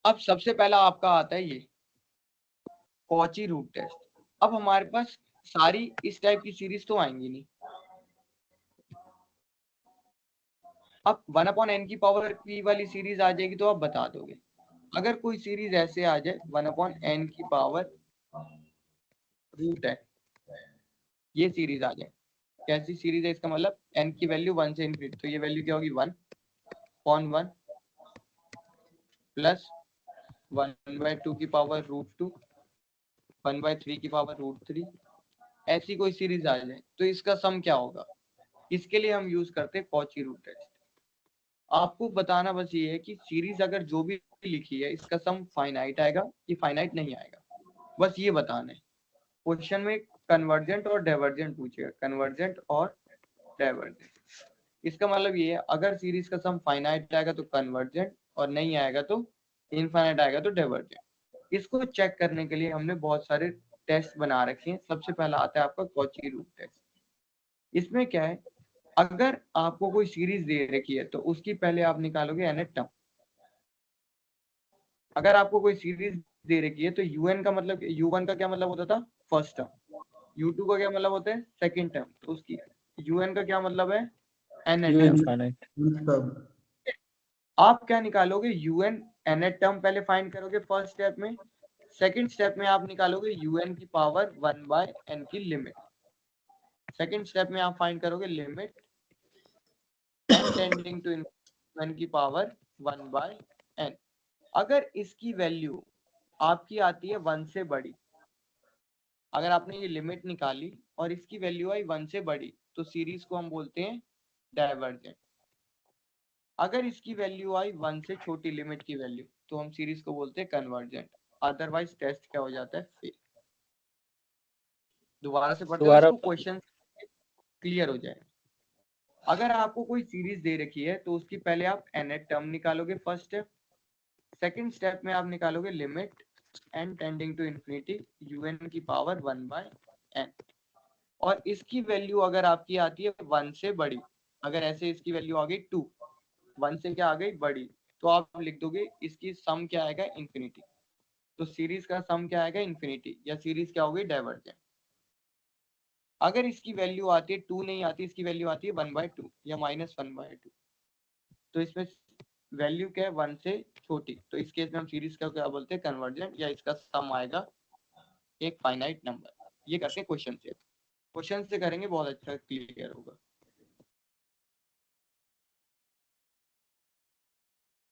अब सबसे पहला आपका आता है ये कॉची रूट टेस्ट। अब हमारे पास सारी इस टाइप की सीरीज तो आएंगी नहीं। अब 1/n की पावर p वाली सीरीज आ जाएगी तो आप बता दोगे। अगर कोई सीरीज ऐसे आ जाए 1/n की पावर रूट है, ये सीरीज आ जाए, कैसी सीरीज है, इसका मतलब n की वैल्यू 1 से इनफिनिटी, तो ये वैल्यू क्या होगी 1/1 प्लस 1/2 की पावर √2 1/3 की पावर √3, ऐसी कोई सीरीज आ जाए तो इसका सम क्या होगा। इसके लिए हम यूज करते हैं कॉची रूट टेस्ट। आपको बताना बस ये है कि सीरीज अगर जो भी लिखी है इसका सम फाइनाइट आएगा कि फाइनाइट नहीं आएगा, बस ये बताना है। क्वेश्चन में कन्वर्जेंट और डाइवर्जेंट पूछेगा, कन्वर्जेंट और डाइवर्जेंट। इसका मतलब ये है अगर सीरीज का सम फाइनाइट आएगा तो कन्वर्जेंट और नहीं आएगा तो इनफाइनाइट आएगा तो डाइवर्जेंट। इसको चेक करने के लिए हमने बहुत सारे टेस्ट बना रखे हैं। सबसे पहला आता है आपका कॉची रूट टेस्ट। इसमें क्या है, अगर आपको कोई सीरीज दे रखी है तो उसकी पहले आप निकालोगे nth टर्म। अगर आपको कोई सीरीज दे रखी है तो un का मतलब, u1 का क्या मतलब होता था फर्स्ट टर्म, u2 का क्या मतलब होता है सेकंड टर्म, तो उसकी un का क्या मतलब है nth टर्म। आप क्या निकालोगे un nth टर्म पहले फाइंड करोगे फर्स्ट स्टेप में, सेकंड स्टेप में आप निकालोगे un की पावर 1/n की लिमिट। सेकंड स्टेप में आप फाइंड करोगे limit n tending to n की पावर 1/n। अगर इसकी वैल्यू आपकी आती है 1 से बड़ी, अगर आपने ये लिमिट निकाली और इसकी वैल्यू आई 1 से बड़ी तो सीरीज को हम बोलते हैं डाइवर्जेंट। अगर इसकी वैल्यू आई 1 से छोटी लिमिट की वैल्यू तो हम सीरीज को बोलते हैं कन्वर्जेंट। अदरवाइज टेस्ट क्या हो जाता है फेल। दोबारा से पढ़ते हो इसको, क्वेश्चन क्लियर हो जाए। अगर आपको कोई सीरीज दे रखी है तो उसकी पहले आप nth टर्म निकालोगे फर्स्ट स्टेप, सेकंड स्टेप में आप निकालोगे limit n tending to infinity un की पावर 1/n। और इसकी वैल्यू अगर आपकी आती है 1 से बड़ी, अगर ऐसे इसकी वैल्यू आ गई 2, 1 से क्या आ गई बड़ी, तो आप लिख दोगे इसकी सम क्या आएगा इंफिनिटी। तो सीरीज का सम क्या आएगा इंफिनिटी, या सीरीज क्या होगी डाइवर्जेंट। अगर इसकी वैल्यू आती है 2 नहीं आती, इसकी वैल्यू आती है 1/2 या -1/2, तो इसमें वैल्यू क्या है 1 से छोटी, तो इस केस में हम सीरीज का क्या बोलते हैं कन्वर्जेंट, या इसका सम आएगा एक फाइनाइट नंबर। ये करते हैं क्वेश्चन से, क्वेश्चन से करेंगे बहुत अच्छा क्लियर होगा।